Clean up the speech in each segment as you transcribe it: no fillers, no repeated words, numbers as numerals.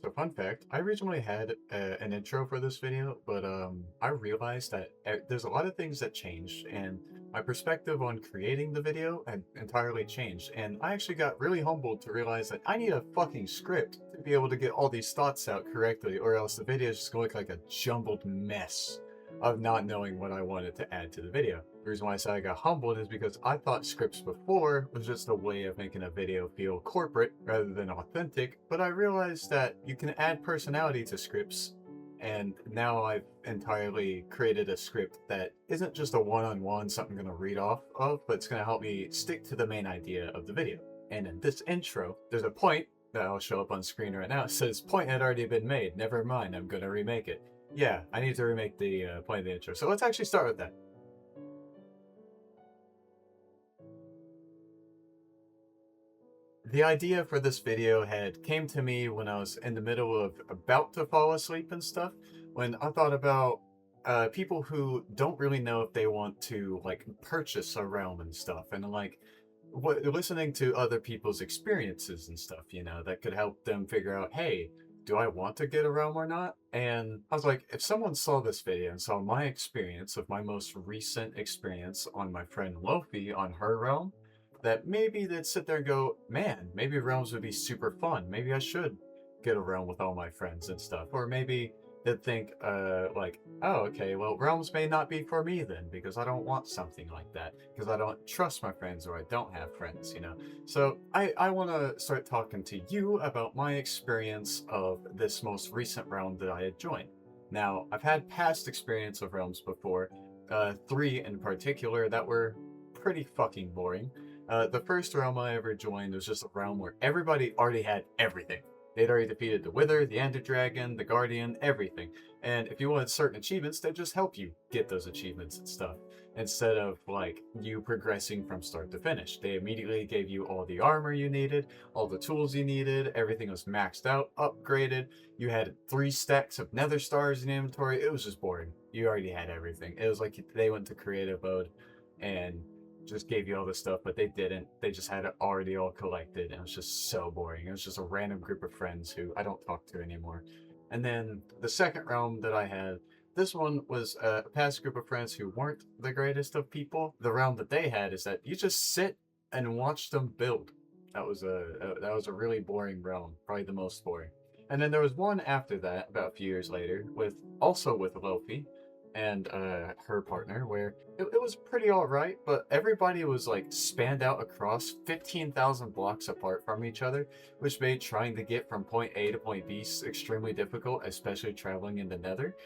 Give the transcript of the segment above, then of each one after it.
So fun fact, I originally had an intro for this video, but I realized that there's a lot of things that changed, and my perspective on creating the video had entirely changed. And I actually got really humbled to realize that I need a fucking script to be able to get all these thoughts out correctly, or else the video is just going to look like a jumbled mess of not knowing what I wanted to add to the video. The reason why I said I got humbled is because I thought scripts before was just a way of making a video feel corporate rather than authentic, but I realized that you can add personality to scripts, and now I've entirely created a script that isn't just a one-on-one, something I'm going to read off of, but it's going to help me stick to the main idea of the video. And in this intro, there's a point that will show up on screen right now. It says, point had already been made. Never mind, I'm going to remake it. Yeah, I need to remake the point of the intro. So let's actually start with that. The idea for this video had came to me when I was in the middle of about to fall asleep and stuff, when I thought about people who don't really know if they want to like purchase a realm and stuff, and like listening to other people's experiences and stuff, that could help them figure out, hey, do I want to get a realm or not? And I was like, if someone saw this video and saw my experience of my most recent experience on my friend Lofi on her realm, that maybe they'd sit there and go, man, maybe realms would be super fun. Maybe I should get a realm with all my friends and stuff. Or maybe they'd think, like, oh, okay, well, realms may not be for me then, because I don't want something like that, because I don't trust my friends or I don't have friends. So I want to start talking to you about my experience of this most recent realm that I had joined. Now, I've had past experience of realms before, three in particular, that were pretty fucking boring. The first realm I ever joined was just a realm where everybody already had everything. They'd already defeated the Wither, the Ender Dragon, the Guardian, everything. And if you wanted certain achievements, they'd just help you get those achievements and stuff, instead of like you progressing from start to finish. They immediately gave you all the armor you needed, all the tools you needed, everything was maxed out, upgraded. You had 3 stacks of nether stars in inventory. It was just boring. You already had everything. It was like they went to creative mode and just gave you all this stuff, but they didn't. They just had it already all collected, and it was just so boring. It was just a random group of friends who I don't talk to anymore. And then the second realm that I had, this one was a past group of friends who weren't the greatest of people. The realm that they had is that you just sit and watch them build. That was a really boring realm, probably the most boring. And then there was one after that, about a few years later, with Lofi and her partner, where it was pretty all right, but everybody was like spanned out across 15,000 blocks apart from each other, which made trying to get from point A to point B extremely difficult, especially traveling in the Nether.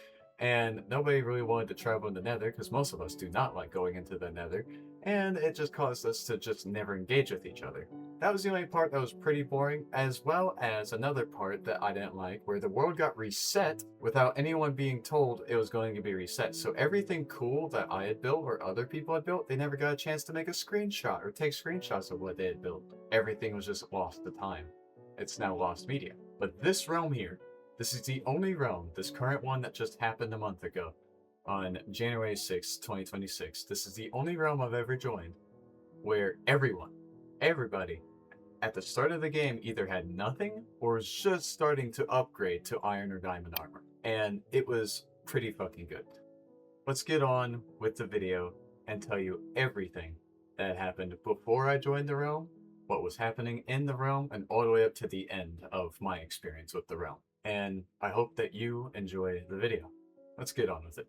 And nobody really wanted to travel in the Nether because most of us do not like going into the Nether, and it just caused us to just never engage with each other. That was the only part that was pretty boring, as well as another part that I didn't like, where the world got reset without anyone being told it was going to be reset. So everything cool that I had built or other people had built, they never got a chance to make a screenshot or take screenshots of what they had built. Everything was just lost to time. It's now lost media. But this realm here, this is the only realm, this current one that just happened a month ago, on January 6th, 2026. This is the only realm I've ever joined where everybody, at the start of the game either had nothing or was just starting to upgrade to iron or diamond armor. And it was pretty fucking good. Let's get on with the video and tell you everything that happened before I joined the realm, what was happening in the realm, and all the way up to the end of my experience with the realm. And I hope that you enjoy the video. Let's get on with it.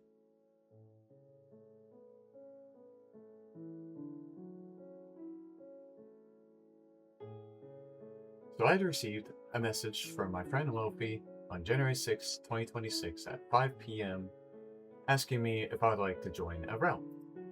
So I had received a message from my friend Lofi on January 6, 2026 at 5 p.m. asking me if I'd like to join a realm.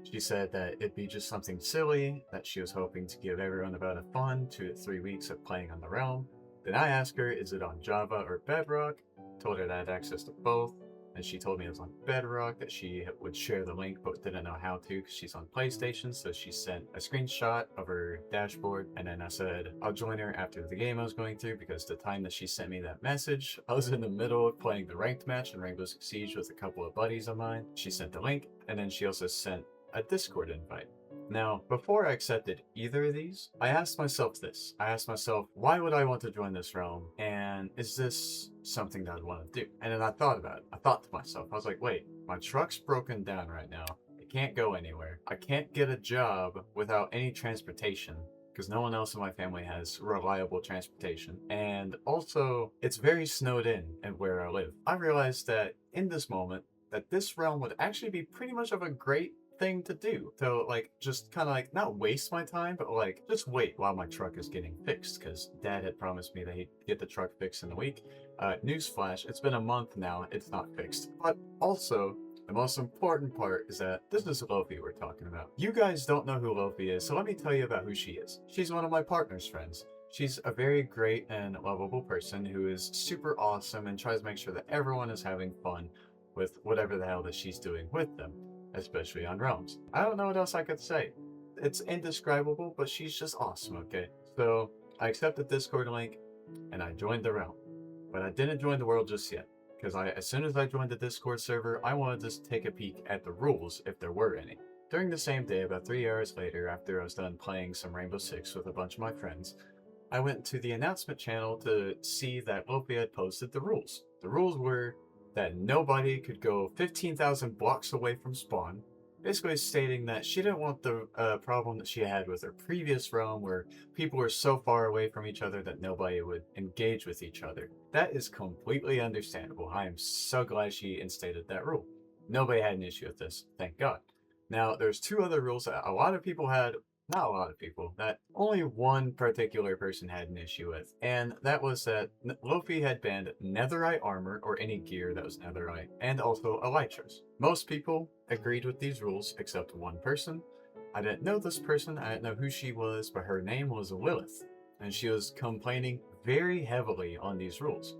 She said that it'd be just something silly, that she was hoping to give everyone about a fun 2 to 3 weeks of playing on the realm. Then I asked her, is it on Java or Bedrock? Told her that I had access to both, and she told me it was on Bedrock, that she would share the link but didn't know how to because she's on PlayStation, so she sent a screenshot of her dashboard, and then I said I'll join her after the game I was going through, because the time that she sent me that message, I was in the middle of playing the ranked match in Rainbow Six Siege with a couple of buddies of mine. She sent the link, and then she also sent a Discord invite. Now, before I accepted either of these, I asked myself this. I asked myself, why would I want to join this realm? And is this something that I'd want to do? And then I thought about it. I thought to myself, I was like, wait, my truck's broken down right now. It can't go anywhere. I can't get a job without any transportation because no one else in my family has reliable transportation. And also, it's very snowed in at where I live. I realized that in this moment, that this realm would actually be pretty much of a great thing to do. So like just kind of like not waste my time, but like just wait while my truck is getting fixed because dad had promised me that he'd get the truck fixed in a week. Newsflash, it's been a month now, it's not fixed. But also, the most important part is that this is Lofi we're talking about. You guys don't know who Lofi is, so let me tell you about who she is. She's one of my partner's friends. She's a very great and lovable person who is super awesome and tries to make sure that everyone is having fun with whatever the hell that she's doing with them, especially on realms. I don't know what else I could say. It's indescribable, but she's just awesome, okay? So I accepted the Discord link and I joined the realm. But I didn't join the world just yet. Because as soon as I joined the Discord server, I wanted to take a peek at the rules, if there were any. During the same day, about 3 hours later, after I was done playing some Rainbow Six with a bunch of my friends, I went to the announcement channel to see that Lofi had posted the rules. The rules were that nobody could go 15,000 blocks away from spawn, basically stating that she didn't want the problem that she had with her previous realm where people were so far away from each other that nobody would engage with each other. That is completely understandable. I am so glad she instated that rule. Nobody had an issue with this, thank God. Now, there's two other rules that a lot of people had, not a lot of people, that only one particular person had an issue with, and that was that Lofi had banned netherite armor or any gear that was netherite, and also elytras. Most people agreed with these rules except one person. I didn't know this person, I didn't know who she was, but her name was Lilith, and she was complaining very heavily on these rules.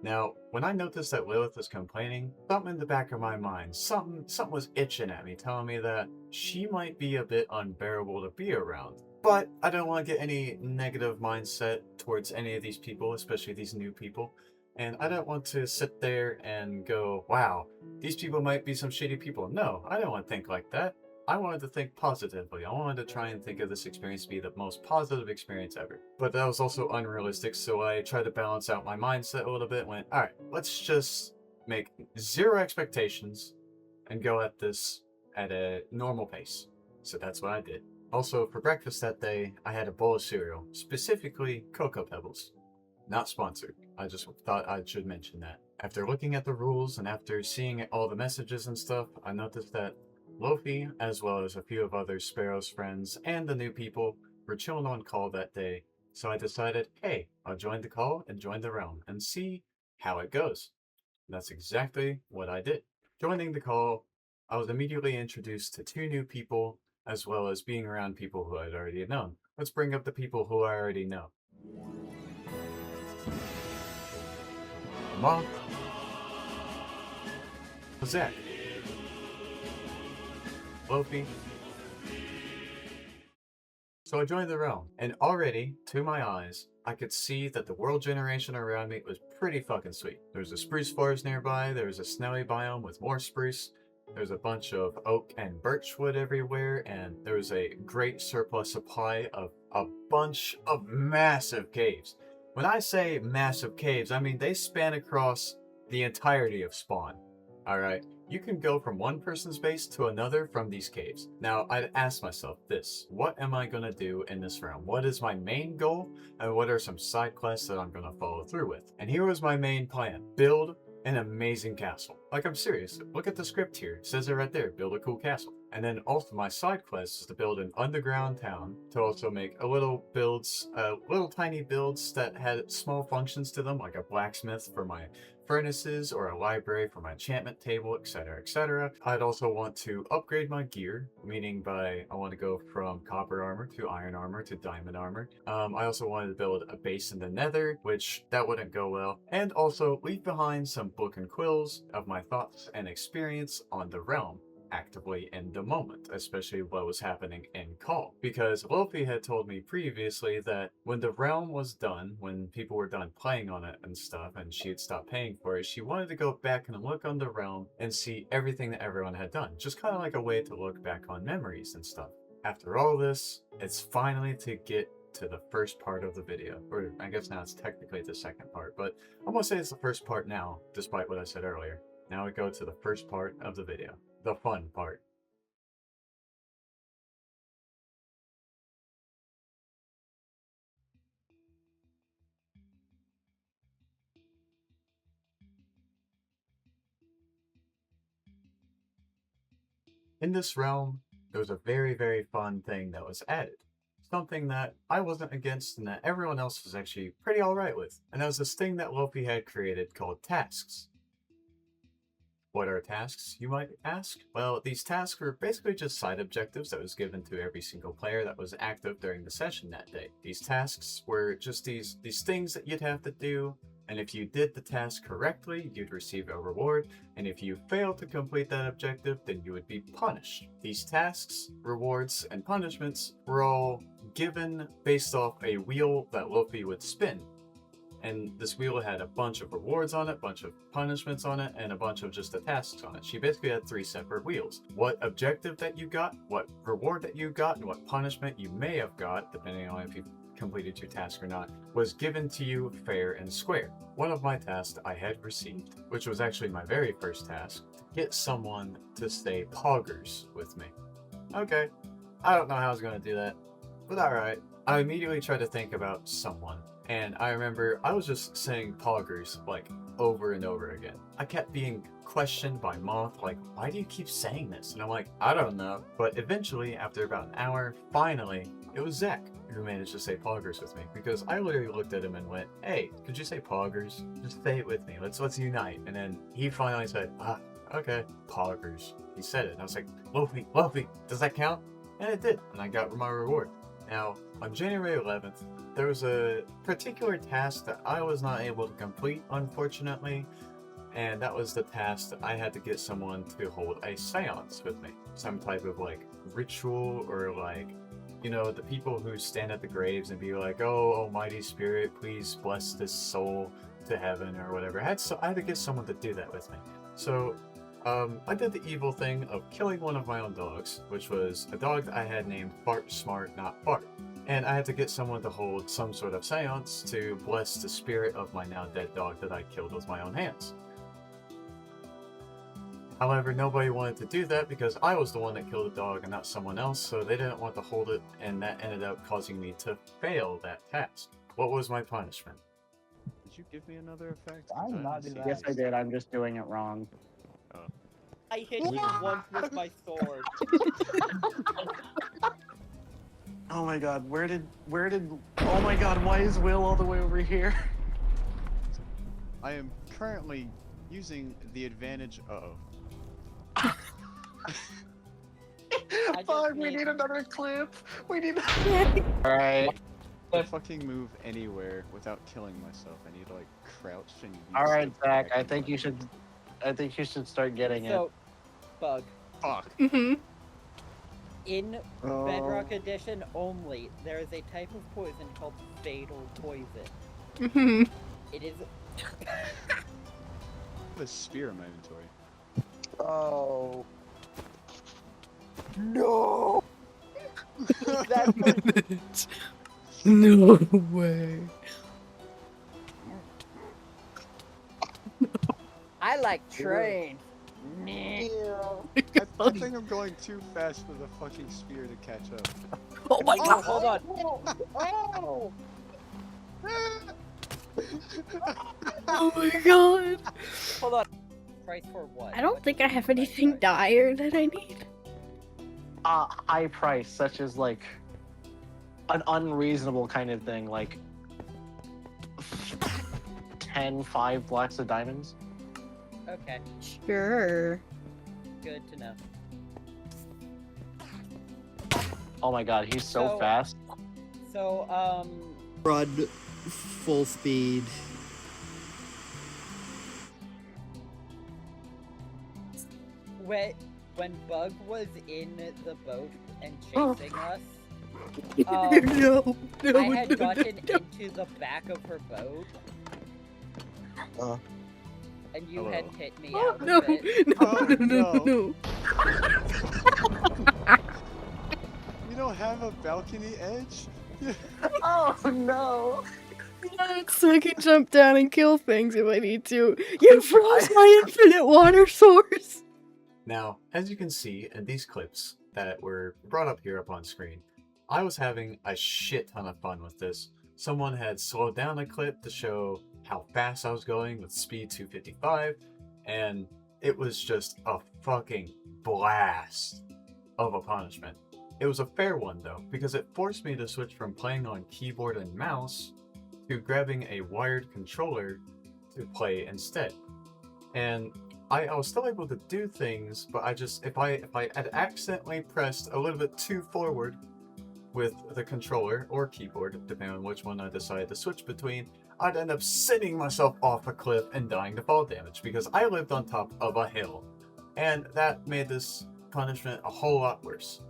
Now, when I noticed that Lilith was complaining, something in the back of my mind, something was itching at me, telling me that she might be a bit unbearable to be around. But I don't want to get any negative mindset towards any of these people, especially these new people. And I don't want to sit there and go, wow, these people might be some shitty people. No, I don't want to think like that. I wanted to think positively. I wanted to try and think of this experience to be the most positive experience ever. But that was also unrealistic, so I tried to balance out my mindset a little bit and went, alright, let's just make zero expectations and go at this at a normal pace. So that's what I did. Also, for breakfast that day, I had a bowl of cereal, specifically Cocoa Pebbles. Not sponsored. I just thought I should mention that. After looking at the rules and after seeing all the messages and stuff, I noticed that Lofi, as well as a few of other Sparrow's friends and the new people, were chilling on call that day, so I decided, hey, I'll join the call and join the realm and see how it goes. And that's exactly what I did. Joining the call, I was immediately introduced to two new people, as well as being around people who I'd already known. Let's bring up the people who I already know. Monk, Zach, Lofi. So I joined the realm, and already, to my eyes, I could see that the world generation around me was pretty fucking sweet. There was a spruce forest nearby, there was a snowy biome with more spruce, there's a bunch of oak and birch wood everywhere, and there was a great surplus supply of a bunch of massive caves. When I say massive caves, I mean they span across the entirety of spawn. Alright? You can go from one person's base to another from these caves. Now, I'd ask myself this, what am I going to do in this realm? What is my main goal? And what are some side quests that I'm going to follow through with? And here was my main plan. Build an amazing castle. Like, I'm serious. Look at the script here. It says it right there. Build a cool castle. And then also my side quest is to build an underground town, to also make a little tiny builds that had small functions to them, like a blacksmith for my furnaces or a library for my enchantment table, etc, etc. I'd also want to upgrade my gear, meaning I want to go from copper armor to iron armor to diamond armor. I also wanted to build a base in the nether, which that wouldn't go well, and also leave behind some book and quills of my thoughts and experience on the realm. actively in the moment, especially what was happening in call. Because Lofi had told me previously that when the realm was done, when people were done playing on it and stuff, and she had stopped paying for it, she wanted to go back and look on the realm and see everything that everyone had done. Just kind of like a way to look back on memories and stuff. After all this, it's finally to get to the first part of the video, or I guess now it's technically the second part, but I'm gonna say it's the first part now, despite what I said earlier. Now we go to the first part of the video, the fun part. In this realm, there was a very, very fun thing that was added. Something that I wasn't against and that everyone else was actually pretty alright with. And that was this thing that Lofi had created called tasks. What are tasks, you might ask? Well, these tasks were basically just side objectives that was given to every single player that was active during the session that day. These tasks were just these things that you'd have to do, and if you did the task correctly, you'd receive a reward, and if you failed to complete that objective, then you would be punished. These tasks, rewards, and punishments were all given based off a wheel that Luffy would spin. And this wheel had a bunch of rewards on it, a bunch of punishments on it, and a bunch of just the tasks on it. She basically had 3 separate wheels. What objective that you got, what reward that you got, and what punishment you may have got, depending on if you completed your task or not, was given to you fair and square. One of my tasks I had received, which was actually my very first task, to get someone to stay poggers with me. Okay, I don't know how I was going to do that, but alright. I immediately tried to think about someone. And I remember I was just saying poggers like over and over again. I kept being questioned by Moth, like, why do you keep saying this? And I'm like, I don't know. But eventually, after about an hour, finally, it was Zach who managed to say poggers with me. Because I literally looked at him and went, hey, could you say poggers? Just say it with me. Let's unite. And then he finally said, okay, poggers. He said it. And I was like, Luffy, does that count? And it did. And I got my reward. Now, on January 11th, there was a particular task that I was not able to complete, unfortunately, and that was the task that I had to get someone to hold a seance with me. Some type of, like, ritual, or, like, you know, the people who stand at the graves and be like, oh, almighty spirit, please bless this soul to heaven, or whatever. I had to get someone to do that with me. So, I did the evil thing of killing one of my own dogs, which was a dog that I had named Fart Smart Not Fart. And I had to get someone to hold some sort of seance to bless the spirit of my now dead dog that I killed with my own hands. However, nobody wanted to do that because I was the one that killed the dog and not someone else, so they didn't want to hold it, and that ended up causing me to fail that task. What was my punishment? Did you give me another effect? I did not do that. Yes, I did. I'm just doing it wrong. Oh. I hit you once with my sword. Oh my god, where did, oh my god, why is Will all the way over here? I am currently using the advantage of... Fuck, we need another clip. We need... Alright. I fucking move anywhere without killing myself. I need to, like, crouch and use Alright, the Zach, I action think you should start getting it. So, Bug, Fuck. in Bedrock Edition only, there is a type of poison called fatal poison. It is... I have a spear in my inventory. Oh. No! That's No way. I like trains. I think I'm going too fast for the fucking spear to catch up. Oh my god. Hold on. Oh! Oh my god. Hold on. Price for what? I don't think I have anything dire that I need. High price, such as like an unreasonable kind of thing, like 5 blocks of diamonds. Okay, Sure. good to know. Oh my god, he's so So- fast. So, Run full speed. wait, when Bug was in the boat and chasing us, no, no, I had no, gotten no, into the back of her boat. And you had Hello. hit me no, out no, of it. no, Oh, no, no, no. no. You don't have a balcony edge? Oh no! So I can jump down and kill things if I need to. You froze my infinite water source! Now, as you can see in these clips that were brought up here up on screen, I was having a shit ton of fun with this. Someone had slowed down a clip to show how fast I was going with speed 255, and it was just a fucking blast of a punishment. It was a fair one though, because it forced me to switch from playing on keyboard and mouse to grabbing a wired controller to play instead. And I was still able to do things, but I just, if I had accidentally pressed a little bit too forward with the controller or keyboard, depending on which one I decided to switch between, I'd end up sending myself off a cliff and dying to fall damage because I lived on top of a hill. And that made this punishment a whole lot worse.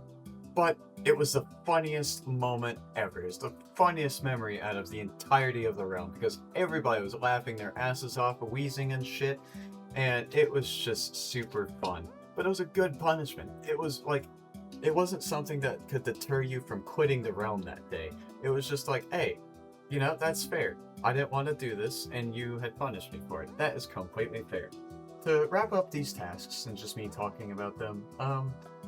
But it was the funniest moment ever. It's the funniest memory out of the entirety of the realm because everybody was laughing their asses off, wheezing and shit. And it was just super fun. But it was a good punishment. It was like, it wasn't something that could deter you from quitting the realm that day. It was just like, hey, you know, that's fair. I didn't want to do this, and you had punished me for it. That is completely fair. To wrap up these tasks, and just me talking about them,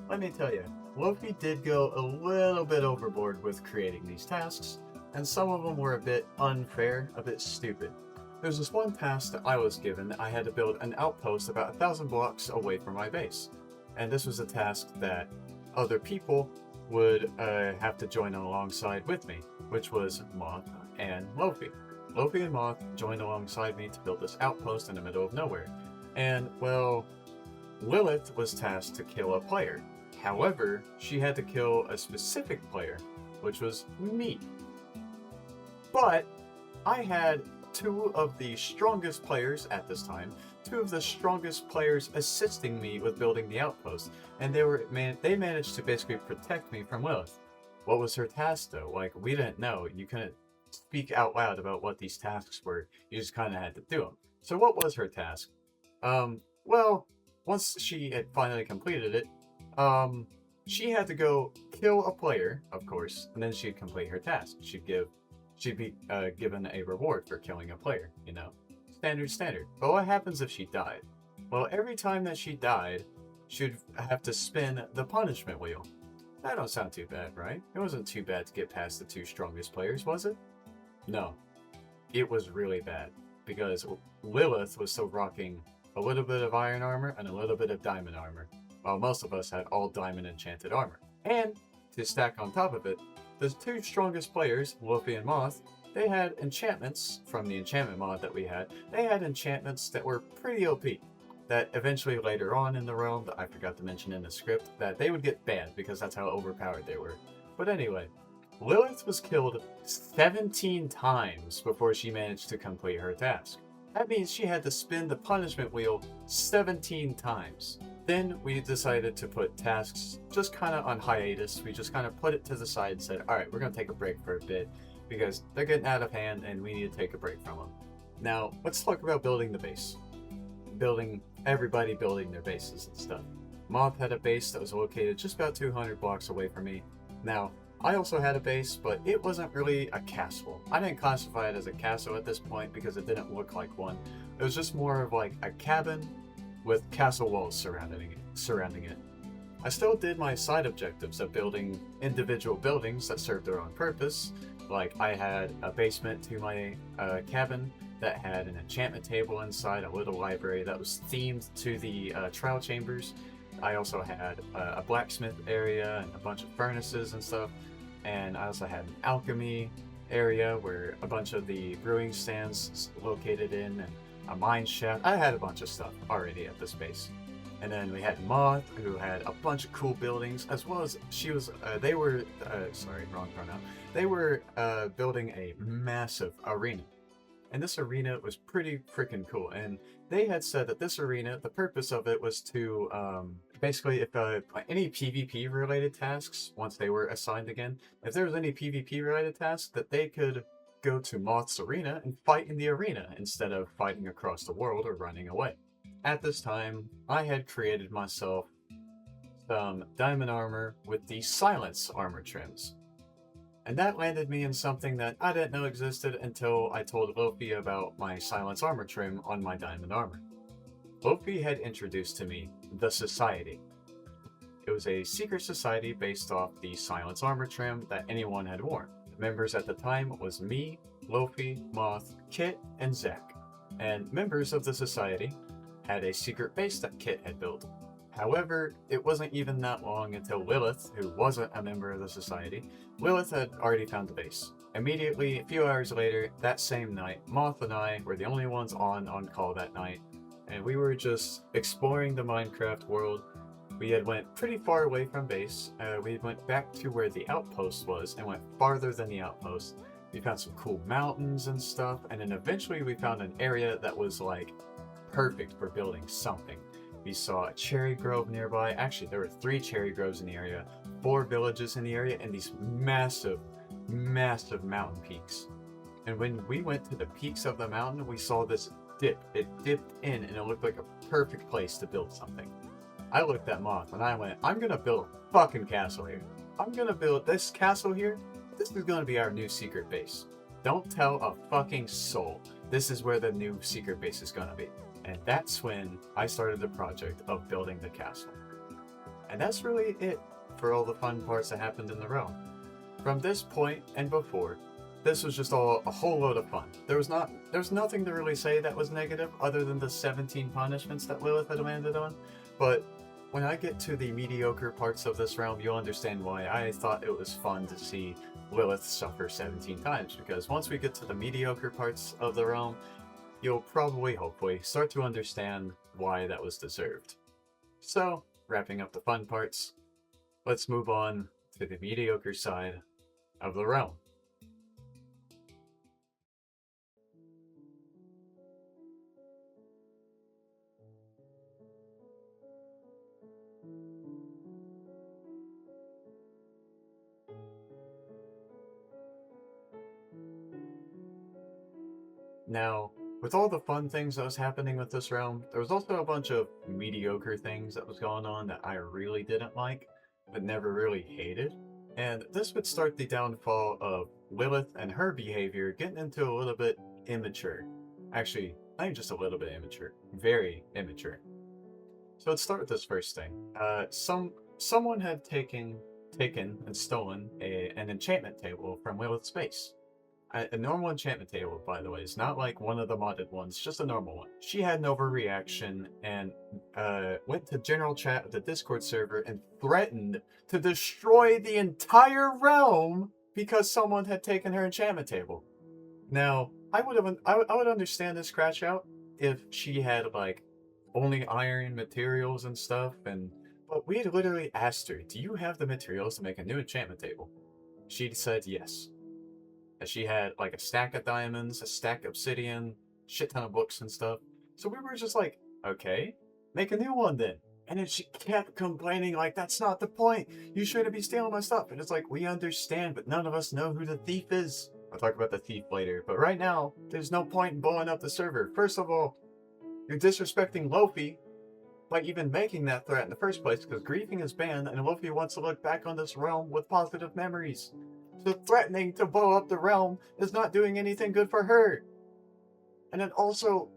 let me tell you, Loki did go a little bit overboard with creating these tasks, and some of them were a bit unfair, a bit stupid. There's this one task that I was given that I had to build an outpost about 1,000 blocks away from my base. And this was a task that other people would have to join alongside with me, which was Moth and Lofi. Lofi and Moth joined alongside me to build this outpost in the middle of nowhere. And, well, Lilith was tasked to kill a player. However, she had to kill a specific player, which was me. But I had two of the strongest players at this time, two of the strongest players assisting me with building the outpost, and they managed to basically protect me from Lilith. What was her task though? Like, we didn't know. You couldn't speak out loud about what these tasks were. You just kind of had to do them. So what was her task? Well, once she had finally completed it, she had to go kill a player, of course, and then she'd complete her task. She'd be given a reward for killing a player, you know. Standard. But what happens if she died? Well, every time that she died, she'd have to spin the punishment wheel. That don't sound too bad, right? It wasn't too bad to get past the two strongest players, was it? No. It was really bad, because Lilith was still rocking a little bit of iron armor and a little bit of diamond armor, while most of us had all diamond enchanted armor. And, to stack on top of it, the two strongest players, Luffy and Moth, they had enchantments from the enchantment mod that we had. They had enchantments that were pretty OP, that eventually later on in the realm, that I forgot to mention in the script, that they would get banned because that's how overpowered they were. But anyway, Lilith was killed 17 times before she managed to complete her task. That means she had to spin the punishment wheel 17 times. Then we decided to put tasks just kind of on hiatus. We just kind of put it to the side and said, alright, we're going to take a break for a bit because they're getting out of hand and we need to take a break from them. Now, let's talk about building the base. Everybody building their bases and stuff. Moth had a base that was located just about 200 blocks away from me. Now, I also had a base, but it wasn't really a castle. I didn't classify it as a castle at this point because it didn't look like one. It was just more of like a cabin with castle walls surrounding it. I still did my side objectives of building individual buildings that served their own purpose. Like I had a basement to my cabin that had an enchantment table inside, a little library that was themed to the trial chambers. I also had a blacksmith area and a bunch of furnaces and stuff. And I also had an alchemy area where a bunch of the brewing stands located in, and a mine shaft. I had a bunch of stuff already at this base. And then we had Moth, who had a bunch of cool buildings, as well as they were building a massive arena. And this arena was pretty freaking cool. And they had said that this arena, the purpose of it was to basically, if any PvP related tasks, once they were assigned again, if there was any PvP related tasks, that they could go to Moth's arena and fight in the arena instead of fighting across the world or running away. At this time, I had created myself some diamond armor with the silence armor trims. And that landed me in something that I didn't know existed until I told Lofi about my silence armor trim on my diamond armor. Lofi had introduced to me the Society. It was a secret society based off the silence armor trim that anyone had worn. The members at the time was me, Lofi, Moth, Kit, and Zach. And members of the society had a secret base that Kit had built. However, it wasn't even that long until Lilith, who wasn't a member of the society, Lilith had already found the base. Immediately, a few hours later, that same night, Moth and I were the only ones on call that night, and we were just exploring the Minecraft world. We had went pretty far away from base. We went back to where the outpost was and went farther than the outpost. We found some cool mountains and stuff, and then eventually we found an area that was like perfect for building something. We saw a cherry grove nearby. Actually, there were 3 cherry groves in the area, 4 villages in the area, and these massive, massive mountain peaks. And when we went to the peaks of the mountain, we saw this dip. It dipped in, and it looked like a perfect place to build something. I looked at Moth, and I went, I'm gonna build a fucking castle here. I'm gonna build this castle here. This is gonna be our new secret base. Don't tell a fucking soul. This is where the new secret base is gonna be. And that's when I started the project of building the castle. And that's really it for all the fun parts that happened in the realm. From this point and before, this was just all a whole load of fun. There's nothing to really say that was negative other than the 17 punishments that Lilith had landed on. But when I get to the mediocre parts of this realm, you'll understand why I thought it was fun to see Lilith suffer 17 times. Because once we get to the mediocre parts of the realm, you'll probably, hopefully, start to understand why that was deserved. So, wrapping up the fun parts, let's move on to the mediocre side of the realm. Now, with all the fun things that was happening with this realm, there was also a bunch of mediocre things that was going on that I really didn't like, but never really hated. And this would start the downfall of Lilith and her behavior getting into a little bit immature. Actually, not even just a little bit immature, very immature. So let's start with this first thing. Someone had taken and stolen an enchantment table from Lilith's base. A normal enchantment table, by the way, is not like one of the modded ones, just a normal one. She had an overreaction and went to general chat of the Discord server and threatened to destroy the entire realm because someone had taken her enchantment table. Now, I would understand this crash out if she had like only iron materials and stuff, but we had literally asked her, "Do you have the materials to make a new enchantment table?" She said yes. She had like a stack of diamonds, a stack of obsidian, shit ton of books and stuff. So we were just like, okay, make a new one then. And then she kept complaining like, that's not the point. You shouldn't be stealing my stuff. And it's like, we understand, but none of us know who the thief is. I'll talk about the thief later. But right now, there's no point in blowing up the server. First of all, you're disrespecting Lofi by even making that threat in the first place because griefing is banned and Lofi wants to look back on this realm with positive memories. So threatening to blow up the realm is not doing anything good for her. And then also,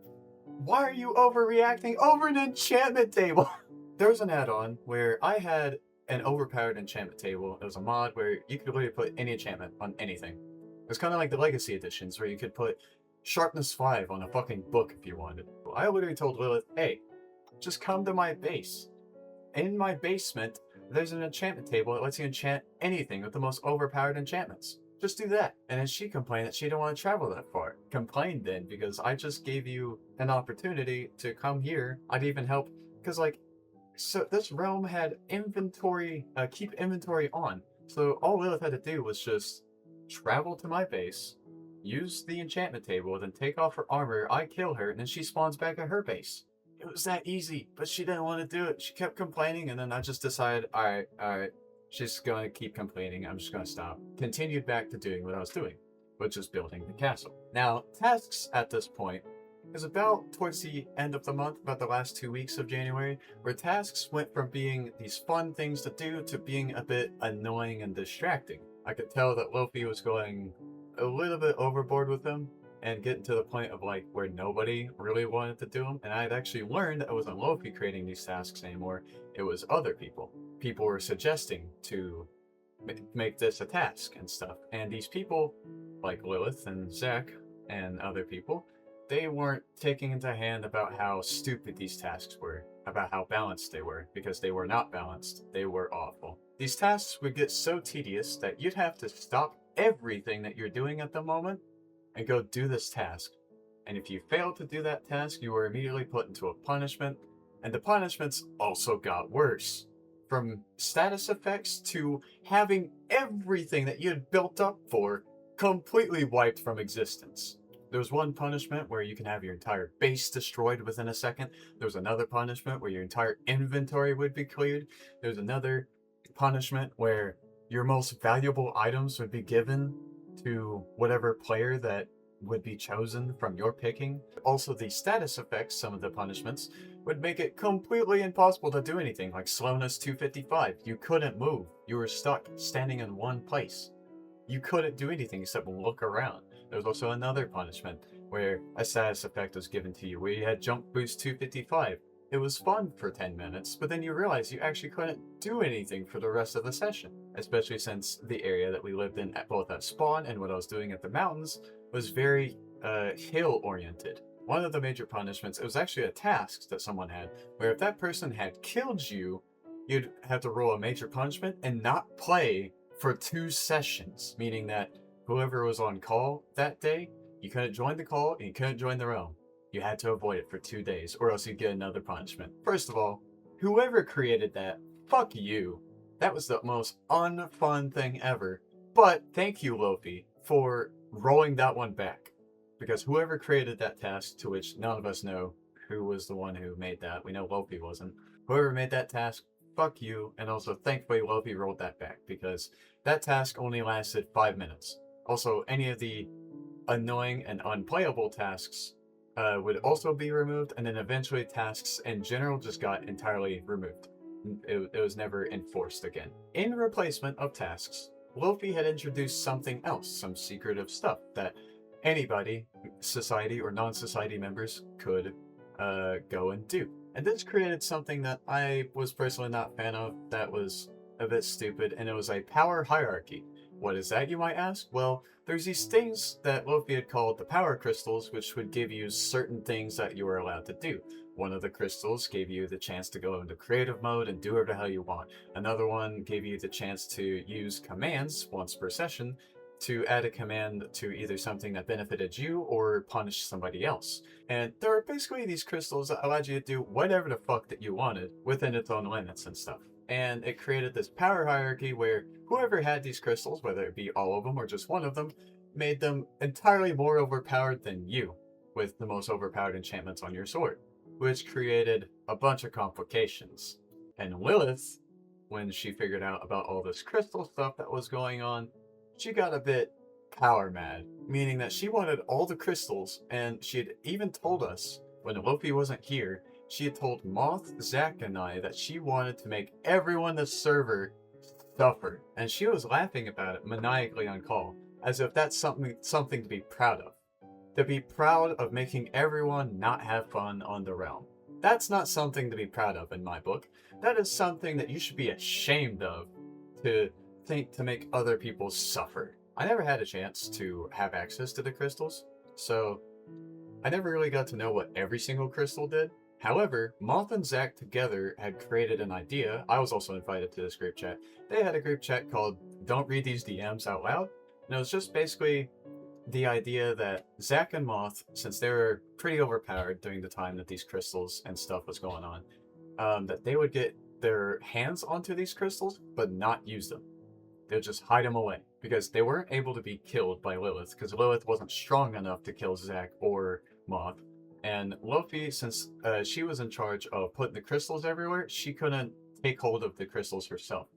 why are you overreacting over an enchantment table? There was an add-on where I had an overpowered enchantment table. It was a mod where you could literally put any enchantment on anything. It was kind of like the Legacy editions where you could put Sharpness 5 on a fucking book if you wanted. I literally told Lilith, hey, just come to my base. In my basement, there's an enchantment table that lets you enchant anything with the most overpowered enchantments. Just do that. And then she complained that she didn't want to travel that far. Complained then because I just gave you an opportunity to come here. I'd even help because so this realm had inventory, keep inventory on. So all Lilith had to do was just travel to my base, use the enchantment table, then take off her armor, I kill her, and then she spawns back at her base. It was that easy, but she didn't want to do it. She kept complaining, and then I just decided, all right, she's going to keep complaining. I'm just going to stop. Continued back to doing what I was doing, which is building the castle. Now, tasks at this point is about towards the end of the month, about the last 2 weeks of January, where tasks went from being these fun things to do to being a bit annoying and distracting. I could tell that Lofi was going a little bit overboard with them and getting to the point of like where nobody really wanted to do them. And I had actually learned that it wasn't Lofi creating these tasks anymore. It was other people. People were suggesting to make this a task and stuff. And these people, like Lilith and Zach and other people, they weren't taking into hand about how stupid these tasks were, about how balanced they were, because they were not balanced. They were awful. These tasks would get so tedious that you'd have to stop everything that you're doing at the moment and go do this task. And if you failed to do that task, you were immediately put into a punishment, and the punishments also got worse. From status effects to having everything that you had built up for completely wiped from existence. There was one punishment where you can have your entire base destroyed within a second. There was another punishment where your entire inventory would be cleared. There's another punishment where your most valuable items would be given to whatever player that would be chosen from your picking. Also, the status effects, some of the punishments, would make it completely impossible to do anything, like slowness 255. You couldn't move. You were stuck standing in one place. You couldn't do anything except look around. There was also another punishment where a status effect was given to you, where you had jump boost 255. It was fun for 10 minutes, but then you realized you actually couldn't do anything for the rest of the session, especially since the area that we lived in, both at spawn and what I was doing at the mountains, was very hill-oriented. One of the major punishments, it was actually a task that someone had, where if that person had killed you, you'd have to roll a major punishment and not play for 2 sessions, meaning that whoever was on call that day, you couldn't join the call and you couldn't join the realm. You had to avoid it for 2 days, or else you'd get another punishment. First of all, whoever created that, fuck you. That was the most unfun thing ever. But thank you, Lofi, for rolling that one back. Because whoever created that task, to which none of us know who was the one who made that, we know Lofi wasn't. Whoever made that task, fuck you. And also, thankfully, Lofi rolled that back, because that task only lasted 5 minutes. Also, any of the annoying and unplayable tasks would also be removed, and then eventually tasks in general just got entirely removed. It was never enforced again. In replacement of tasks, Lofi had introduced something else, some secretive stuff that anybody, society or non-society members, could go and do. And this created something that I was personally not a fan of, that was a bit stupid, and it was a power hierarchy. What is that, you might ask? Well, there's these things that Lofi had called the power crystals, which would give you certain things that you were allowed to do. One of the crystals gave you the chance to go into creative mode and do whatever the hell you want. Another one gave you the chance to use commands once per session to add a command to either something that benefited you or punish somebody else. And there are basically these crystals that allowed you to do whatever the fuck that you wanted within its own limits and stuff. And it created this power hierarchy where whoever had these crystals, whether it be all of them or just one of them, made them entirely more overpowered than you, with the most overpowered enchantments on your sword, which created a bunch of complications. And Lilith, when she figured out about all this crystal stuff that was going on, she got a bit power mad, meaning that she wanted all the crystals, and she had even told us, when Lofi wasn't here, she had told Moth, Zach, and I that she wanted to make everyone in the server suffer. And she was laughing about it maniacally on call, as if that's something to be proud of. To be proud of making everyone not have fun on the realm. That's not something to be proud of in my book. That is something that you should be ashamed of, to think to make other people suffer. I never had a chance to have access to the crystals, so I never really got to know what every single crystal did. However, Moth and Zach together had created an idea. I was also invited to this group chat. They had a group chat called Don't Read These DMs Out Loud. And it was just basically the idea that Zach and Moth, since they were pretty overpowered during the time that these crystals and stuff was going on, that they would get their hands onto these crystals, but not use them. They would just hide them away, because they weren't able to be killed by Lilith, because Lilith wasn't strong enough to kill Zach or Moth. And Luffy, since she was in charge of putting the crystals everywhere, she couldn't take hold of the crystals herself.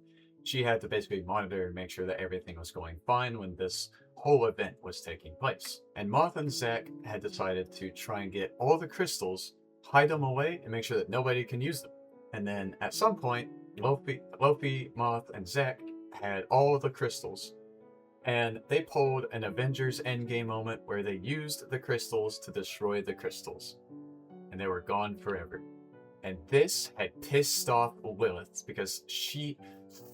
She had to basically monitor and make sure that everything was going fine when this whole event was taking place. And Moth and Zack had decided to try and get all the crystals, hide them away, and make sure that nobody can use them. And then at some point, Luffy, Moth, and Zack had all of the crystals. And they pulled an Avengers Endgame moment where they used the crystals to destroy the crystals. And they were gone forever. And this had pissed off Lilith because she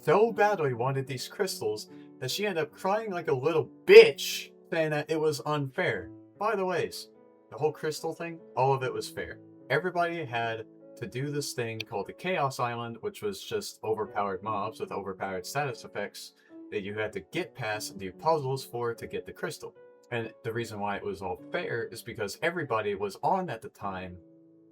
so badly wanted these crystals that she ended up crying like a little bitch, saying that it was unfair. By the ways, the whole crystal thing, all of it was fair. Everybody had to do this thing called the Chaos Island, which was just overpowered mobs with overpowered status effects that you had to get past and do puzzles for to get the crystal. And the reason why it was all fair is because everybody was on at the time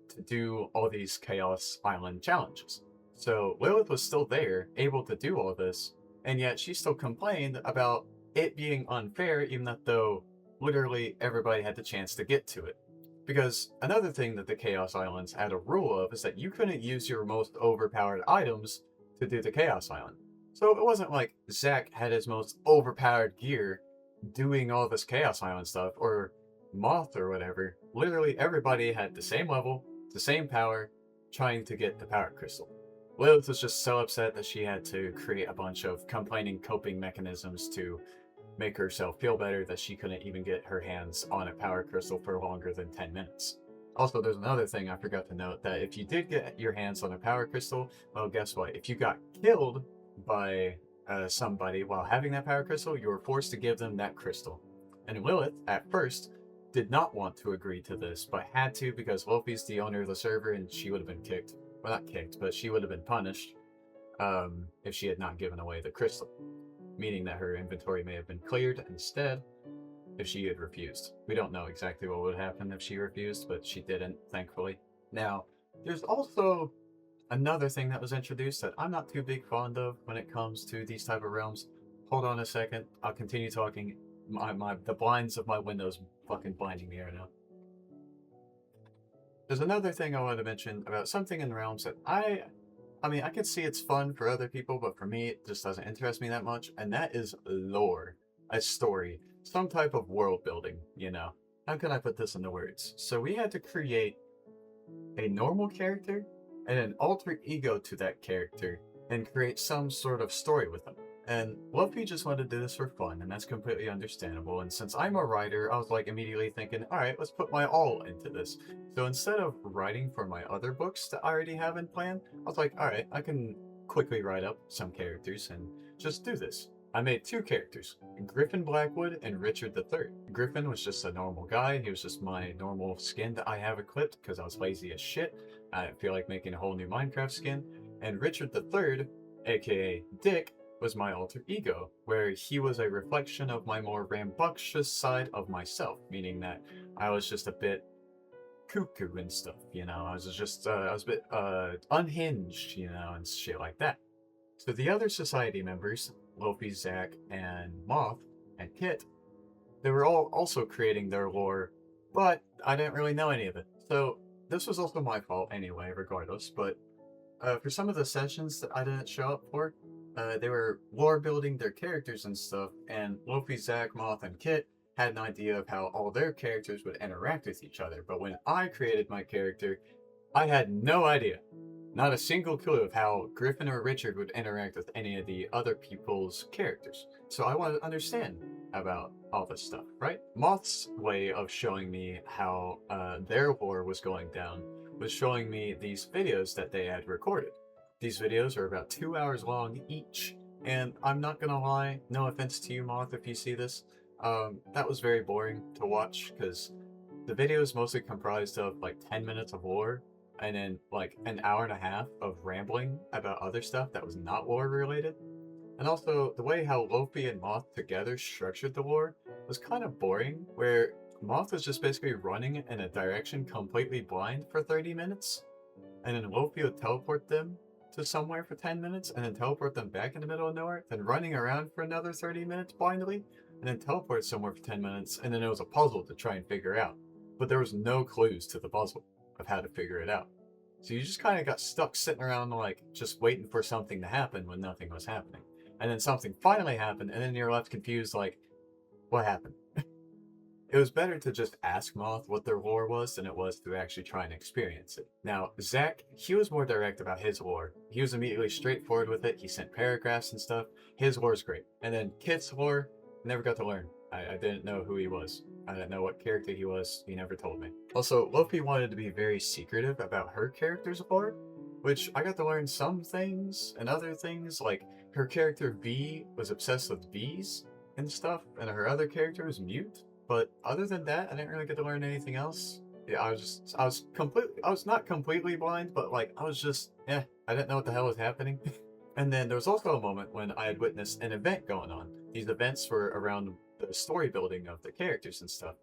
to do all these Chaos Island challenges. So Lilith was still there, able to do all this, and yet she still complained about it being unfair, even though literally everybody had the chance to get to it. Because another thing that the Chaos Islands had a rule of is that you couldn't use your most overpowered items to do the Chaos Island. So it wasn't like Zack had his most overpowered gear doing all this Chaos Island stuff, or Moth or whatever. Literally everybody had the same level, the same power, trying to get the power crystal. Lilith was just so upset that she had to create a bunch of complaining coping mechanisms to make herself feel better that she couldn't even get her hands on a power crystal for longer than 10 minutes. Also, there's another thing I forgot to note, that if you did get your hands on a power crystal, well, guess what? If you got killed by somebody while having that power crystal, you were forced to give them that crystal. And Lilith, at first, did not want to agree to this, but had to because Luffy's the owner of the server and she would have been kicked. Well, not kicked, but she would have been punished if she had not given away the crystal. Meaning that her inventory may have been cleared instead if she had refused. We don't know exactly what would happen if she refused, but she didn't, thankfully. Now, there's also another thing that was introduced that I'm not too big fond of when it comes to these type of realms. Hold on a second, I'll continue talking. The blinds of my windows fucking blinding me right now. There's another thing I wanted to mention about something in realms that I mean, I can see it's fun for other people, but for me, it just doesn't interest me that much, and that is lore, a story, some type of world building, you know. How can I put this into words? So we had to create a normal character and an alter ego to that character and create some sort of story with them. And Luffy just wanted to do this for fun, and that's completely understandable. And since I'm a writer, I was like immediately thinking, alright, let's put my all into this. So instead of writing for my other books that I already have in plan, I was like, alright, I can quickly write up some characters and just do this. I made two characters, Griffin Blackwood and Richard III. Griffin was just a normal guy. He was just my normal skin that I have equipped because I was lazy as shit. I didn't feel like making a whole new Minecraft skin. And Richard III, aka Dick, was my alter ego, where he was a reflection of my more rambunctious side of myself, meaning that I was just a bit cuckoo and stuff, you know. I was a bit unhinged, you know, and shit like that. So the other society members, Luffy, Zack, and Moth, and Kit, they were all also creating their lore, but I didn't really know any of it. So this was also my fault anyway, regardless, but for some of the sessions that I didn't show up for, they were lore building their characters and stuff, and Luffy, Zack, Moth, and Kit had an idea of how all their characters would interact with each other. But when I created my character, I had no idea. Not a single clue of how Griffin or Richard would interact with any of the other people's characters. So I wanted to understand about all this stuff, right? Moth's way of showing me how their lore was going down was showing me these videos that they had recorded. These videos are about 2 hours long each, and I'm not gonna lie, no offense to you, Moth, if you see this, that was very boring to watch, because the video is mostly comprised of like 10 minutes of lore, and then like an hour and a half of rambling about other stuff that was not lore related. And also, the way how Luffy and Moth together structured the lore was kind of boring, where Moth was just basically running in a direction completely blind for 30 minutes, and then Luffy would teleport them to somewhere for 10 minutes, and then teleport them back in the middle of nowhere, then running around for another 30 minutes blindly, and then teleport somewhere for 10 minutes, and then it was a puzzle to try and figure out. but there was no clues to the puzzle of how to figure it out. So you just kind of got stuck sitting around like just waiting for something to happen when nothing was happening. And then something finally happened, and then you're left confused like, what happened? It was better to just ask Moth what their lore was than it was to actually try and experience it. Now, Zach, he was more direct about his lore. He was immediately straightforward with it. He sent paragraphs and stuff. His lore is great. And then Kit's lore, never got to learn. I didn't know who he was. I didn't know what character he was. He never told me. Also, Luffy wanted to be very secretive about her character's lore, which I got to learn some things and other things. Like, her character V was obsessed with bees and stuff, and her other character was mute. But other than that, I didn't really get to learn anything else. Yeah, I was not completely blind, but like, I didn't know what the hell was happening. And then there was also a moment when I had witnessed an event going on. These events were around the story building of the characters and stuff.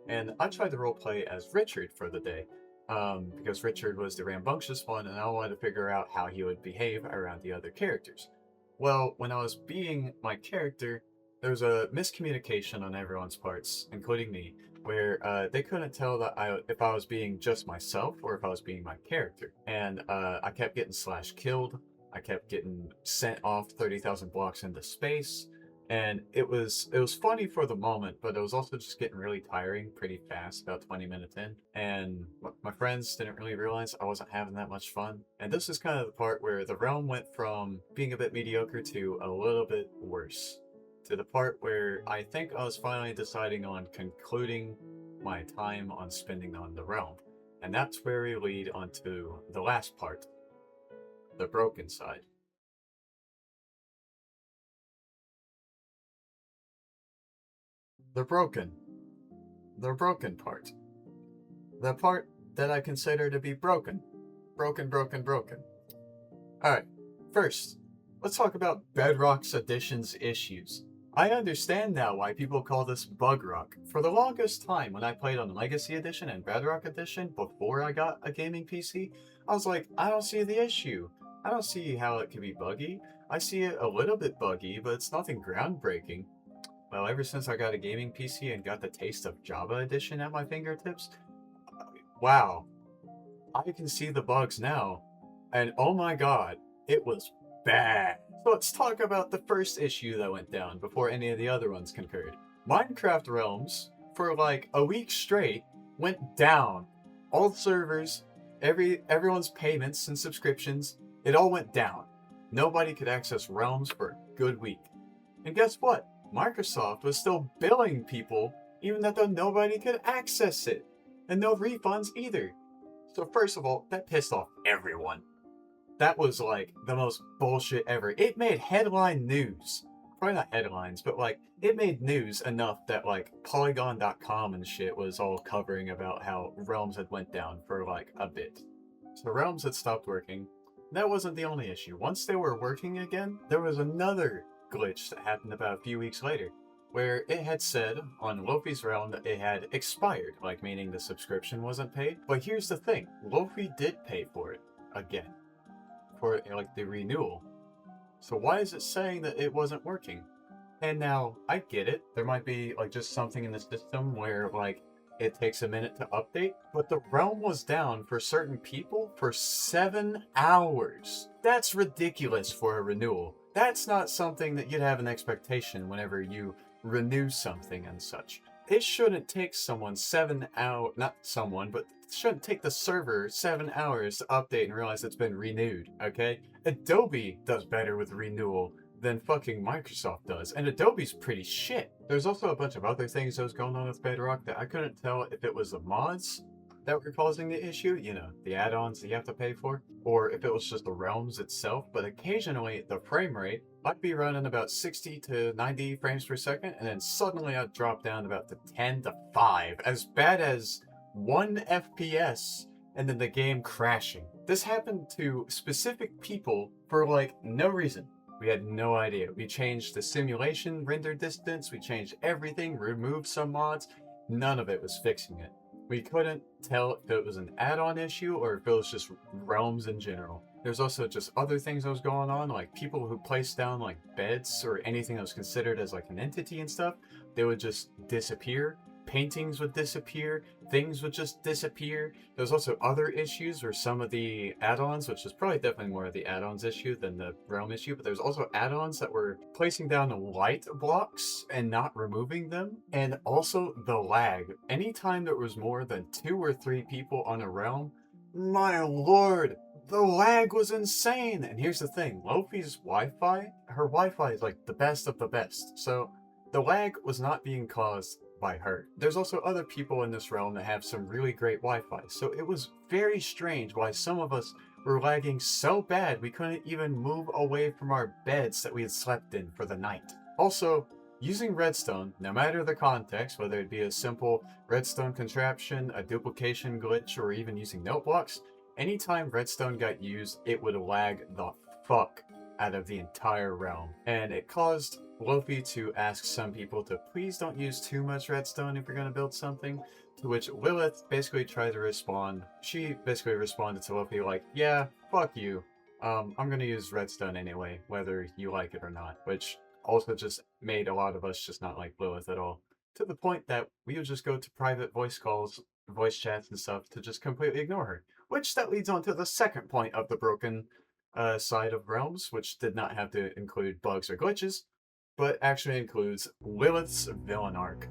And I tried to roleplay as Richard for the day, because Richard was the rambunctious one, and I wanted to figure out how he would behave around the other characters. Well, when I was being my character, there was a miscommunication on everyone's parts, including me, where they couldn't tell that if I was being just myself or if I was being my character. And I kept getting /killed. I kept getting sent off 30,000 blocks into space. And it was funny for the moment, but it was also just getting really tiring pretty fast, about 20 minutes in. And my friends didn't really realize I wasn't having that much fun. And this is kind of the part where the realm went from being a bit mediocre to a little bit worse. To the part where I think I was finally deciding on concluding my time on spending on the realm. And that's where we lead onto the last part, the broken side. The broken part. The part that I consider to be broken. Broken. Alright, first, let's talk about Bedrock's Edition's issues. I understand now why people call this bug rock. For the longest time, when I played on Legacy Edition and Bedrock Edition before I got a gaming PC, I was like, I don't see the issue. I don't see how it can be buggy. I see it a little bit buggy, but it's nothing groundbreaking. Well, ever since I got a gaming PC and got the taste of Java Edition at my fingertips, wow, I can see the bugs now. And oh my god, it was bad. So let's talk about the first issue that went down before any of the other ones concurred. Minecraft Realms, for like a week straight, went down. All servers, everyone's payments and subscriptions, it all went down. Nobody could access Realms for a good week. And guess what? Microsoft was still billing people even though nobody could access it. And no refunds either. So first of all, that pissed off everyone. That was like the most bullshit ever. It made headline news. Probably not headlines, but like it made news enough that like Polygon.com and shit was all covering about how Realms had went down for like a bit. So Realms had stopped working. That wasn't the only issue. Once they were working again, there was another glitch that happened about a few weeks later, where it had said on Luffy's realm that it had expired, like meaning the subscription wasn't paid. But here's the thing, Luffy did pay for it again. For like the renewal. So why is it saying that it wasn't working? And now I get it. There might be like just something in the system where like it takes a minute to update, but the realm was down for certain people for 7 hours. That's ridiculous for a renewal. That's not something that you'd have an expectation whenever you renew something and such. It shouldn't take someone 7 hours, not someone, but it shouldn't take the server 7 hours to update and realize it's been renewed, okay? Adobe does better with renewal than fucking Microsoft does, and Adobe's pretty shit. There's also a bunch of other things that was going on with Bedrock that I couldn't tell if it was the mods that were causing the issue, you know, the add-ons that you have to pay for, or if it was just the realms itself, but occasionally the frame rate, I'd be running about 60 to 90 frames per second, and then suddenly I'd drop down about to 10 to 5, as bad as 1 FPS, and then the game crashing. This happened to specific people for like no reason. We had no idea. We changed the simulation render distance, we changed everything, removed some mods, none of it was fixing it. We couldn't tell if it was an add-on issue or if it was just realms in general. There's also just other things that was going on, like people who placed down like beds or anything that was considered as like an entity and stuff, they would just disappear. paintings would disappear, things would just disappear. There's also other issues where some of the add-ons, which is probably definitely more of the add-ons issue than the realm issue, but there's also add-ons that were placing down light blocks and not removing them. And also the lag. Anytime there was more than 2 or 3 people on a realm, my lord, the lag was insane. And here's the thing, Lofi's Wi-Fi, her Wi-Fi is like the best of the best. So the lag was not being caused by her. There's also other people in this realm that have some really great Wi-Fi. So it was very strange why some of us were lagging so bad we couldn't even move away from our beds that we had slept in for the night. Also, using redstone, no matter the context, whether it be a simple redstone contraption, a duplication glitch, or even using note blocks, anytime redstone got used, it would lag the fuck out of the entire realm. And it caused Lofi to ask some people to please don't use too much redstone if you're going to build something, to which Lilith basically tried to respond. She basically responded to Lofi like, yeah, fuck you. I'm going to use redstone anyway, whether you like it or not, which also just made a lot of us just not like Lilith at all, to the point that we would just go to private voice calls, voice chats and stuff to just completely ignore her. Which that leads on to the second point of the broken side of realms, which did not have to include bugs or glitches, but actually includes Lilith's villain arc.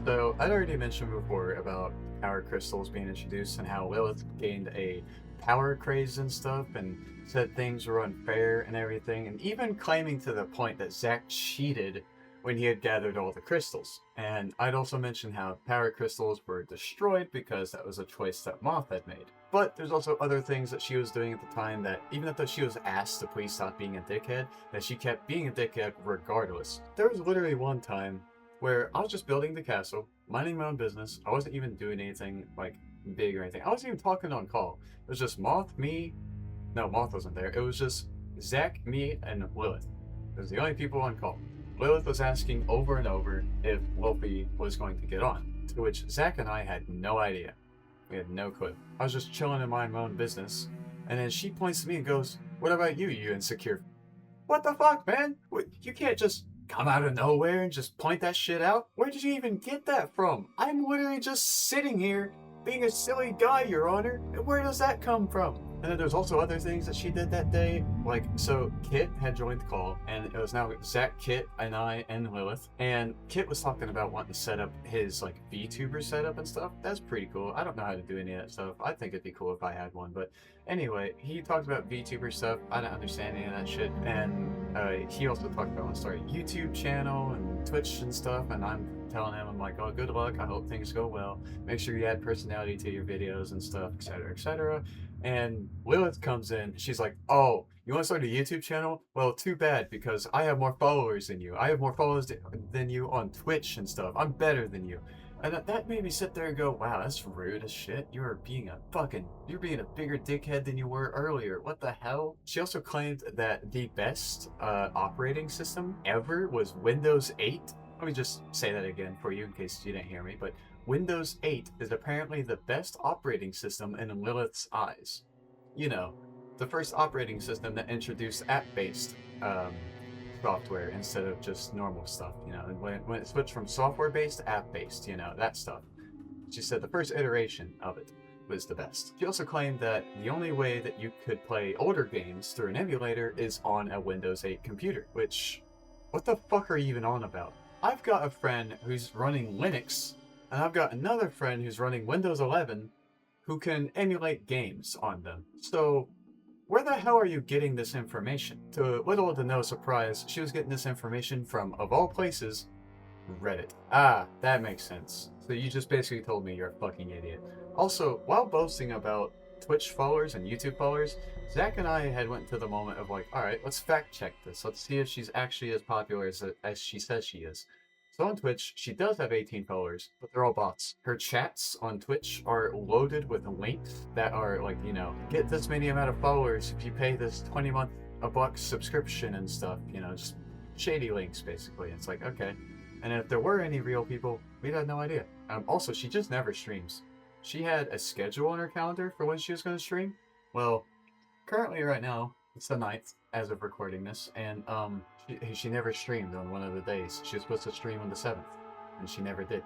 So I'd already mentioned before about power crystals being introduced and how Lilith gained a power craze and stuff and said things were unfair and everything, and even claiming to the point that Zack cheated when he had gathered all the crystals. And I'd also mentioned how power crystals were destroyed because that was a choice that Moth had made. But there's also other things that she was doing at the time that, even though she was asked to please stop being a dickhead, that she kept being a dickhead regardless. There was literally one time where I was just building the castle, minding my own business. I wasn't even doing anything like big or anything. I wasn't even talking on call. It was just Moth, me. No, Moth wasn't there. It was just Zack, me, and Lilith. It was the only people on call. Lilith was asking over and over if Lofi was going to get on, to which Zack and I had no idea. We had no clue. I was just chilling in my own business, and then she points to me and goes, "What about you, you insecure?" What the fuck, man? You can't just come out of nowhere and just point that shit out? Where did you even get that from? I'm literally just sitting here being a silly guy, Your Honor. Where does that come from? And then there's also other things that she did that day. Like, so Kit had joined the call, and it was now Zack, Kit, and I, and Lilith. And Kit was talking about wanting to set up his, like, VTuber setup and stuff. That's pretty cool. I don't know how to do any of that stuff. I think it'd be cool if I had one. But anyway, he talked about VTuber stuff. I don't understand any of that shit. And he also talked about wanting to start a YouTube channel and Twitch and stuff. And I'm telling him, I'm like, oh, good luck. I hope things go well. Make sure you add personality to your videos and stuff, etc., etc. And Lilith comes in, she's like, oh, you want to start a YouTube channel? Well, too bad, because I have more followers than you. I have more followers than you on Twitch and stuff. I'm better than you. And that made me sit there and go, wow, that's rude as shit. You're being a bigger dickhead than you were earlier. What the hell? She also claimed that the best operating system ever was Windows 8. Let me just say that again for you in case you didn't hear me, but Windows 8 is apparently the best operating system in Lilith's eyes. You know, the first operating system that introduced app-based software instead of just normal stuff, you know, and when it switched from software-based to app-based, you know, that stuff. She said the first iteration of it was the best. She also claimed that the only way that you could play older games through an emulator is on a Windows 8 computer, which, what the fuck are you even on about? I've got a friend who's running Linux, and I've got another friend who's running Windows 11 who can emulate games on them. So, where the hell are you getting this information? To little to no surprise, she was getting this information from, of all places, Reddit. Ah, that makes sense. So you just basically told me you're a fucking idiot. Also, while boasting about Twitch followers and YouTube followers, Zack and I had went to the moment of like, alright, let's fact check this. Let's see if she's actually as popular as she says she is. So on Twitch, she does have 18 followers, but they're all bots. Her chats on Twitch are loaded with links that are like, you know, get this many amount of followers if you pay this $20 a buck subscription and stuff, you know, just shady links basically. It's like, okay. And if there were any real people, we'd have no idea. Also, she just never streams. She had a schedule on her calendar for when she was going to stream. Well, currently right now, it's the 9th as of recording this, and she never streamed on one of the days. She was supposed to stream on the 7th. and she never did.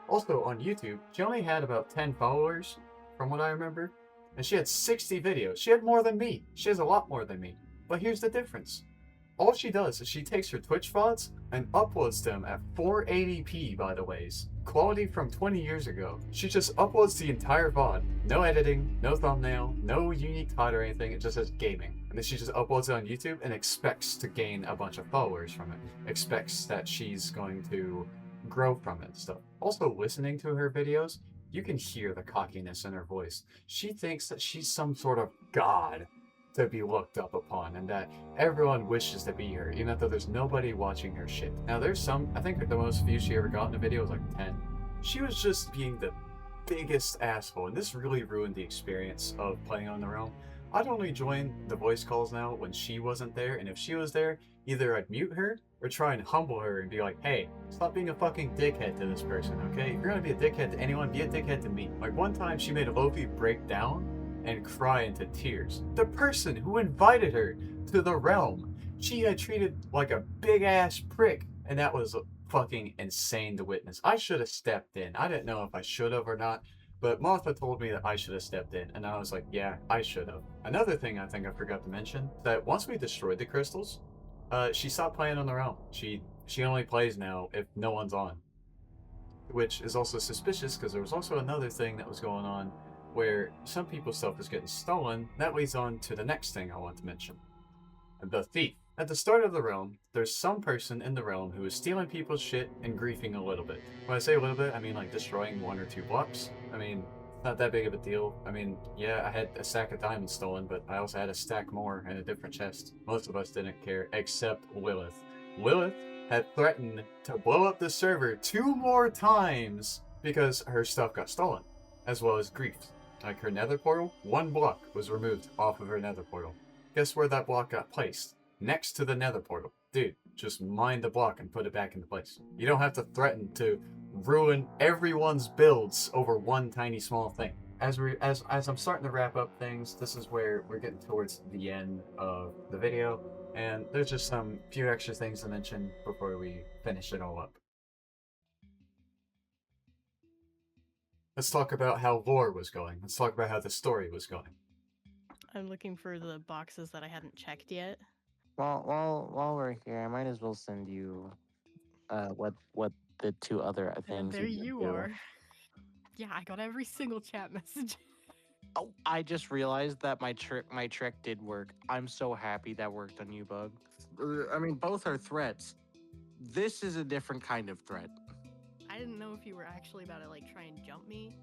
Also, on YouTube, she only had about 10 followers, from what I remember, and she had 60 videos. She had more than me. She has a lot more than me. But here's the difference. All she does is she takes her Twitch VODs and uploads them at 480p, by the ways. Quality from 20 years ago. She just uploads the entire VOD. No editing, no thumbnail, no unique title or anything. It just says gaming. And then she just uploads it on YouTube and expects to gain a bunch of followers from it. Expects that she's going to grow from it and stuff. Also, listening to her videos, you can hear the cockiness in her voice. She thinks that she's some sort of god to be looked up upon, and that everyone wishes to be her, even though there's nobody watching her shit. Now, there's some, I think the most views she ever got in a video was like 10. She was just being the biggest asshole, and this really ruined the experience of playing on the realm. I'd only join the voice calls now when she wasn't there, and if she was there, either I'd mute her or try and humble her and be like, hey, stop being a fucking dickhead to this person, okay? If you're gonna be a dickhead to anyone, be a dickhead to me. Like, one time she made Lofi break down and cry into tears. The person who invited her to the realm, she had treated like a big ass prick, and that was fucking insane to witness. I should have stepped in. I didn't know if I should have or not, but Martha told me that I should have stepped in, and I was like, yeah, I should have. Another thing I think I forgot to mention, that once we destroyed the crystals, she stopped playing on the realm. She only plays now if no one's on, which is also suspicious because there was also another thing that was going on where some people's stuff is getting stolen. That leads on to the next thing I want to mention. The thief. At the start of the realm, there's some person in the realm who is stealing people's shit and griefing a little bit. When I say a little bit, I mean like destroying 1 or 2 blocks. I mean, it's not that big of a deal. I mean, yeah, I had a stack of diamonds stolen, but I also had a stack more in a different chest. Most of us didn't care, except Lilith. Lilith had threatened to blow up the server 2 more times because her stuff got stolen, as well as grief. Like her nether portal, 1 block was removed off of her nether portal. Guess where that block got placed? Next to the nether portal. Dude, just mine the block and put it back into place. You don't have to threaten to ruin everyone's builds over one tiny small thing. As I'm starting to wrap up things, this is where we're getting towards the end of the video, and there's just some few extra things to mention before we finish it all up. Let's talk about how lore was going. Let's talk about how the story was going. I'm looking for the boxes that I hadn't checked yet. While we're here, I might as well send you what the 2 other And things. there can you do. are. Yeah, I got every single chat message. Oh, I just realized that my trick did work. I'm so happy that worked on you, Bug. I mean, both are threats. This is a different kind of threat. I didn't know if you were actually about to like try and jump me.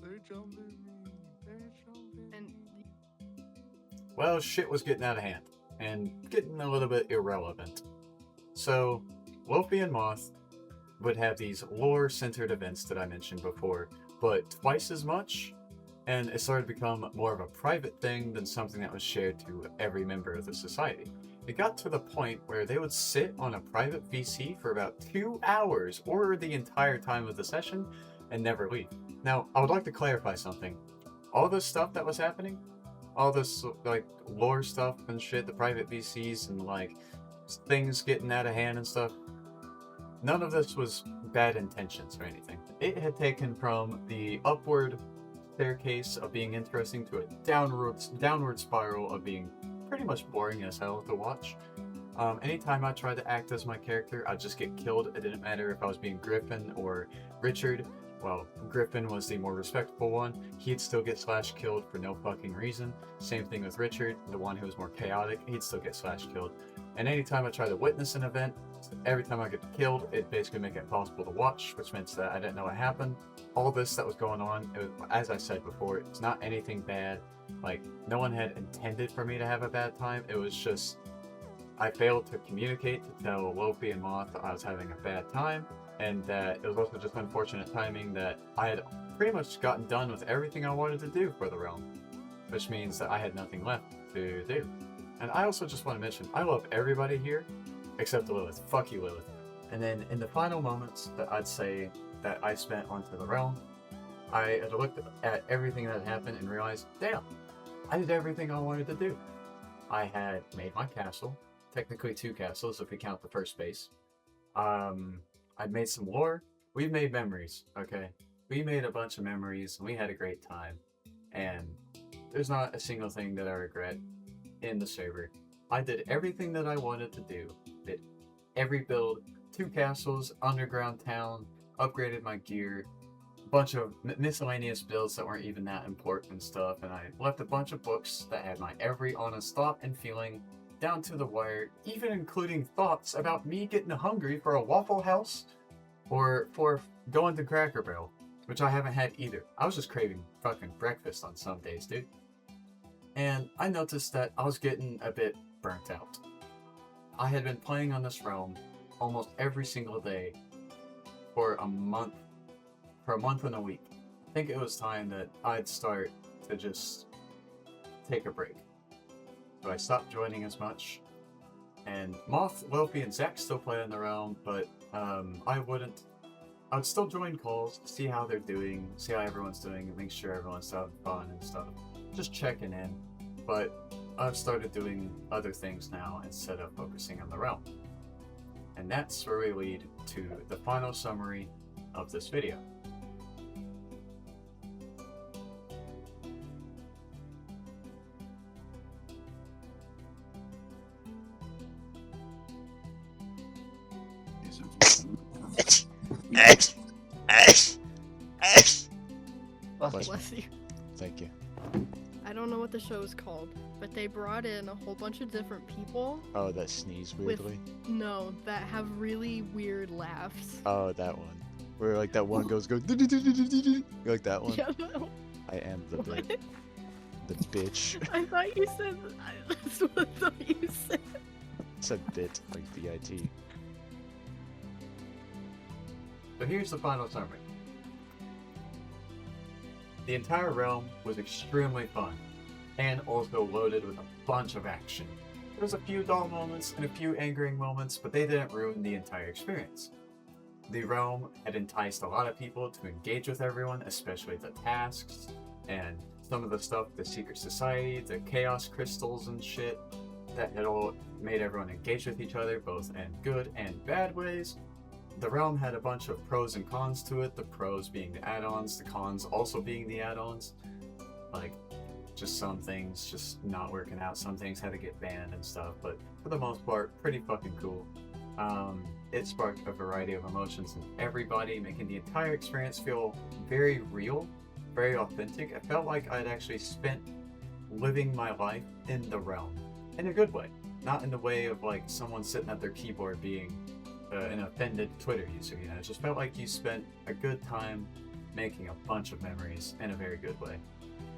They're jumping me. They're jumping. And Well, shit was getting out of hand, and getting a little bit irrelevant. So, Lofi and Moth would have these lore-centered events that I mentioned before, but twice as much, and it started to become more of a private thing than something that was shared to every member of the society. It got to the point where they would sit on a private VC for about 2 hours or the entire time of the session and never leave. Now, I would like to clarify something. All this stuff that was happening, all this like lore stuff and shit, the private VCs and like things getting out of hand and stuff, none of this was bad intentions or anything. It had taken from the upward staircase of being interesting to a downward spiral of being pretty much boring as hell to watch. Anytime I tried to act as my character, I'd just get killed. It didn't matter if I was being Griffin or Richard. Well, Griffin was the more respectable one. He'd still get /killed for no fucking reason. Same thing with Richard, the one who was more chaotic. He'd still get /killed. And anytime I tried to witness an event, every time I get killed, it basically made it impossible to watch, which meant that I didn't know what happened. All this that was going on, it was, as I said before, it's not anything bad. Like, no one had intended for me to have a bad time. It was just, I failed to communicate to tell Lofi and Moth that I was having a bad time, and that it was also just unfortunate timing that I had pretty much gotten done with everything I wanted to do for the realm, which means that I had nothing left to do. And I also just want to mention, I love everybody here, except Lilith. Fuck you, Lilith. And then in the final moments that I'd say that I spent onto the realm, I had looked at everything that happened and realized, damn, I did everything I wanted to do. I had made my castle, technically 2 castles if we count the first base. I made some lore. We made memories, okay? We made a bunch of memories and we had a great time. And there's not a single thing that I regret in the server. I did everything that I wanted to do. Did every build, 2 castles, underground town, upgraded my gear, a bunch of miscellaneous builds that weren't even that important and stuff, and I left a bunch of books that had my every honest thought and feeling down to the wire, even including thoughts about me getting hungry for a Waffle House or for going to Cracker Barrel, which I haven't had either. I was just craving fucking breakfast on some days, dude. And I noticed that I was getting a bit burnt out. I had been playing on this realm almost every single day for a month and a week. I think it was time that I'd start to just take a break. So I stopped joining as much. And Moth, Lofi, and Zach still play on the realm, but I'd still join calls, see how they're doing, see how everyone's doing, and make sure everyone's having fun and stuff. Just checking in. But I've started doing other things now instead of focusing on the realm. And that's where we lead to the final summary of this video. Bless you. Thank you. I don't know what the show is called, but they brought in a whole bunch of different people. Oh, that sneeze weirdly. That have really weird laughs. Oh, that one. Where like that one goes like that one. Yeah, no. I am the What? bit. The bitch. I thought you said. That's what I thought you said. It's a bit like BIT. So here's the final summary. The entire realm was extremely fun, and also loaded with a bunch of action. There was a few dull moments and a few angering moments, but they didn't ruin the entire experience. The realm had enticed a lot of people to engage with everyone, especially the tasks, and some of the stuff, the secret society, the chaos crystals and shit, that had all made everyone engage with each other, both in good and bad ways. The realm had a bunch of pros and cons to it, the pros being the add-ons, the cons also being the add-ons. Like, just some things just not working out, some things had to get banned and stuff, but for the most part, pretty fucking cool. It sparked a variety of emotions in everybody, making the entire experience feel very real, very authentic. I felt like I'd actually spent living my life in the realm, in a good way. Not in the way of like someone sitting at their keyboard being an offended Twitter user, you know. It just felt like you spent a good time making a bunch of memories in a very good way.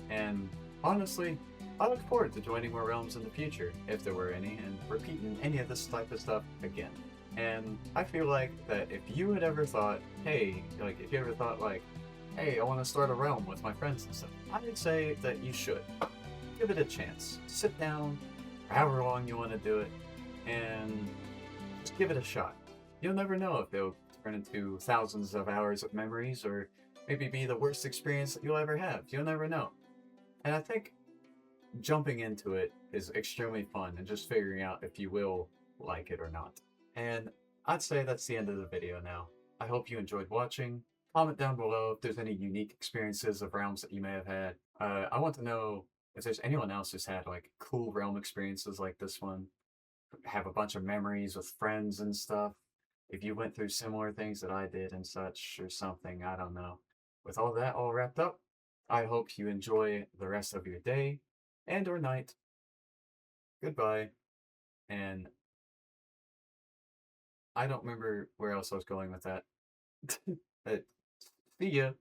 And honestly, I look forward to joining more realms in the future, if there were any, and repeating any of this type of stuff again. And I feel like that if you had ever thought, hey, hey, I want to start a realm with my friends and stuff, I would say that you should. Give it a chance. Sit down, for however long you want to do it, and just give it a shot. You'll never know if it'll turn into thousands of hours of memories, or maybe be the worst experience that you'll ever have. You'll never know. And I think jumping into it is extremely fun, and just figuring out if you will like it or not. And I'd say that's the end of the video now. I hope you enjoyed watching. Comment down below if there's any unique experiences of realms that you may have had. I want to know if there's anyone else who's had like cool realm experiences like this one. Have a bunch of memories with friends and stuff. If you went through similar things that I did and such or something, I don't know. With all that all wrapped up, I hope you enjoy the rest of your day and or night. Goodbye. And I don't remember where else I was going with that. But see ya.